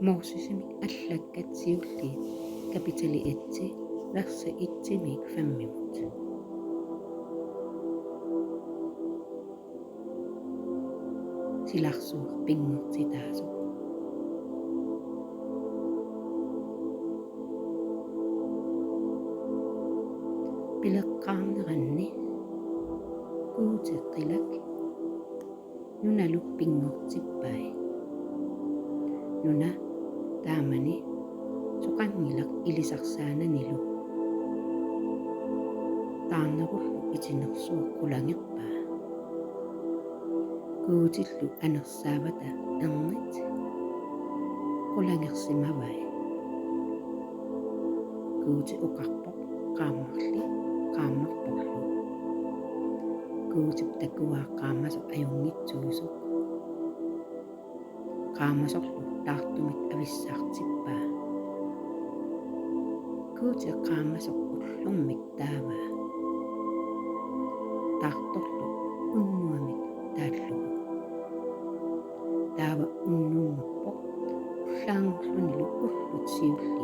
Morsisimik allakkatsiulliit kapitali itsi versa itsimik 5 minut. Silarsuur pingortitaasuq. Pileqqaarneranni kuuteqqilak nunaluk pingortippai. Nuna taamani soqanngilaq ilisarsaananiluk. Taarnerullu itinersuaq qulangippaa. Kuutillu anersaavata erngit qulangersimavai. Kuuti uqarpoq qaammarli qaammarporlu. Kuutip takuaaqqaamasoq ajungitsuusuq. Qaamasorlu taartumik avissaartippaa. Kuuti qaamasoq ullormik taavaa. Taartorlu unnuamik taallugu. Taava unnuungorpoq ullaangorlunilu ullutsiulli